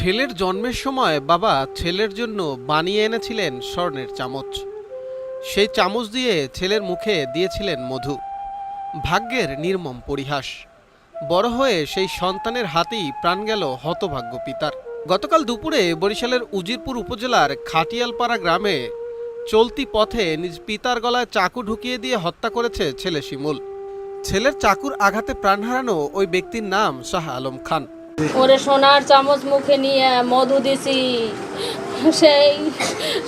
ছেলের জন্মের সময় বাবা ছেলের জন্য বানিয়ে এনেছিলেন স্বর্ণের চামচ। সেই চামচ দিয়ে ছেলের মুখে দিয়েছিলেন মধু। ভাগ্যের নির্মম পরিহাস। বড় হয়ে সেই সন্তানের হাতেই প্রাণ গেল হতভাগ্য পিতার। গতকাল দুপুরে বরিশালের উজিরপুর উপজেলার খাটিয়ালপাড়া গ্রামে চলতি পথে নিজ পিতার গলায় চাকু ঢুকিয়ে দিয়ে হত্যা করেছে ছেলে শিমুল। ছেলের চাকুর আঘাতে প্রাণ হারানো ওই ব্যক্তির নাম শাহ আলম খান। ওরে সোনার চামচ মুখে নিয়ে মধু দিছি, সেই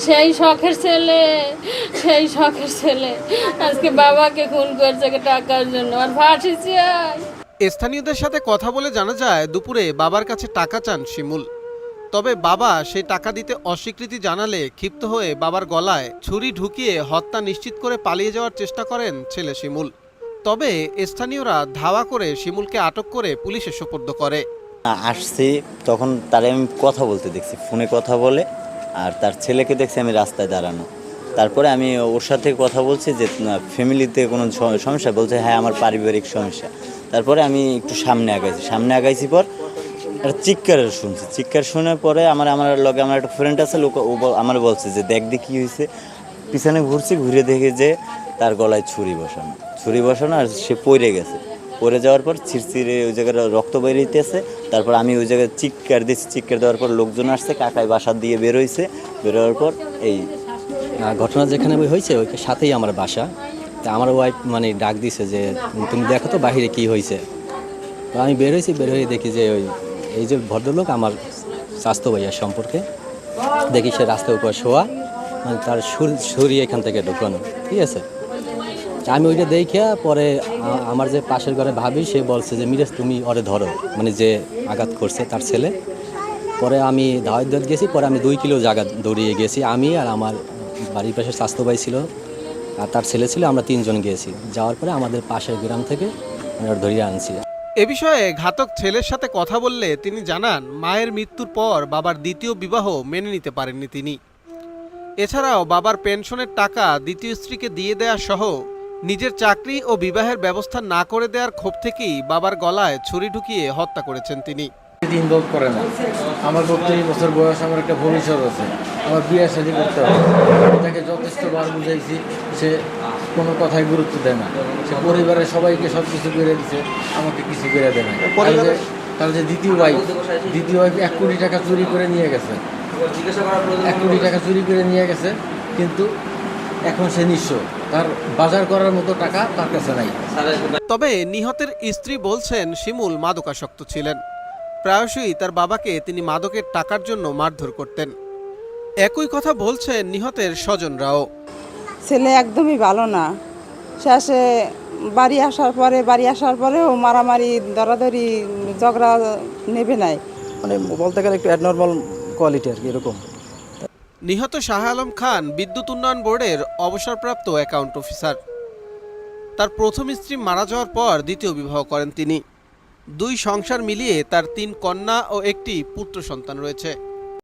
সেই শখের ছেলে আজকে বাবাকে খুন করছে টাকার জন্য। আর ফাঁসি চাই। স্থানীয়দের সাথে কথা বলে জানা যায় দুপুরে বাবার কাছে টাকা চান শিমুল। তবে বাবা সেই টাকা দিতে অস্বীকৃতি জানালে ক্ষিপ্ত হয়ে বাবার গলায় ছুরি ঢুকিয়ে হত্যা নিশ্চিত করে পালিয়ে যাওয়ার চেষ্টা করেন ছেলে শিমুল। তবে স্থানীয়রা ধাওয়া করে শিমুলকে আটক করে পুলিশে সোপর্দ করে। আসছি তখন তারে আমি কথা বলতে দেখছি, ফোনে কথা বলে, আর তার ছেলেকে দেখছি আমি রাস্তায় দাঁড়ানো। তারপরে আমি ওর সাথে কথা বলছি যে ফ্যামিলিতে কোনো সমস্যা, বলছে হ্যাঁ আমার পারিবারিক সমস্যা। তারপরে আমি একটু সামনে আগাইছি পর একটা চিৎকার শুনছি। চিৎকার শোনার পরে আমার লগে আমার একটা ফ্রেন্ড আছে, লোক ও আমার বলছে যে দেখ কী হয়েছে। পিছনে ঘুরে দেখে যে তার গলায় ছুরি বসানো আর সে পড়ে গেছে। পড়ে যাওয়ার পর ছিঁড়ে ওই জায়গায় রক্ত বেরিয়েছে। তারপর আমি ওই জায়গায় চিৎকার দেওয়ার পর লোকজন আসছে, কাকায় বাসা দিয়ে বেরোয়ার পর এই ঘটনা যেখানে হয়েছে ওই সাথেই আমার বাসা। তা আমার ওয়াইফ ডাক দিছে যে তুমি দেখো তো বাহিরে কি হয়েছে। তো আমি বের হয়ে দেখি যে এই যে ভদ্রলোক আমার স্বাস্থ্য ভাইয়ার সম্পর্কে, দেখি সে রাস্তার উপর শোয়া, তার ছুরি এখান থেকে ঢুকানো, ঠিক আছে। আমি ওইটা দেখে পরে আমার যে পাশের ঘরে ভাবি, সে বলছে যে মিরাজ তুমি ওরে ধরো, যে আঘাত করছে তার ছেলে। পরে আমি ধাওয়াত গেছি, পরে আমি 2 কিলো জায়গা দৌড়িয়ে গেছি। আমি আর আমার বাড়ির পাশে স্বাস্থ্য ভাই ছিল আর তার ছেলে ছিল, আমরা 3 জন গিয়েছি। যাওয়ার পরে আমাদের পাশের গ্রাম থেকে ওর ধরিয়ে আনছি। এ বিষয়ে ঘাতক ছেলের সাথে কথা বললে তিনি জানান মায়ের মৃত্যুর পর বাবার দ্বিতীয় বিবাহ মেনে নিতে পারেননি তিনি। এছাড়াও বাবার পেনশনের টাকা দ্বিতীয় স্ত্রীকে দিয়ে দেয়া সহ নিজের চাকরি ও বিবাহের ব্যবস্থা না করে দেওয়ার ক্ষোভ থেকেই বাবার গলায় ছুরি ঢুকিয়ে হত্যা করেছেন তিনি। ইনভলভ করে না। আমার 32 বছর বয়স, আমার একটা ভবিষ্যৎ আছে, আমার বিয়ে শাদী করতে হবে। আমি তাকে যথেষ্ট বার বুঝাইছি, সে কোনো কথায় গুরুত্ব দেয় না। সে পরিবারের সবাইকে সব কিছু করে দিচ্ছে, আমাকে কিছু করে দেয় না। তার যে দ্বিতীয় ওয়াইফ 1 কোটি টাকা চুরি করে নিয়ে গেছে, 1 কোটি টাকা চুরি করে নিয়ে গেছে, কিন্তু এখন সে নিঃস্ব। তার বাজার করার মতো টাকা তার কাছে নাই। তবে নিহতের স্ত্রী বলছেন শিমুল মাদকাসক্ত ছিলেন। প্রায়শই তার বাবাকে তিনি মাদকের টাকার জন্য মারধর করতেন। একই কথা বলছেন নিহতের স্বজনরাও। ছেলে একদমই ভালো না। শেষে বাড়ি আসার পরেও মারামারি, দরাদরি, ঝগড়া নেবে নাই। বলতে গেলে একটু অ্যাবনর্মাল কোয়ালিটি আর কি এরকম। নিহত শাহ আলম খান বিদ্যুৎ উন্নয়ন বোর্ডের অবসরপ্রাপ্ত অ্যাকাউন্ট অফিসার। তার প্রথম স্ত্রী মারা যাওয়ার পর দ্বিতীয় বিবাহ করেন তিনি। 2 সংসার মিলিয়ে তার 3 কন্যা ও 1টি পুত্র সন্তান রয়েছে।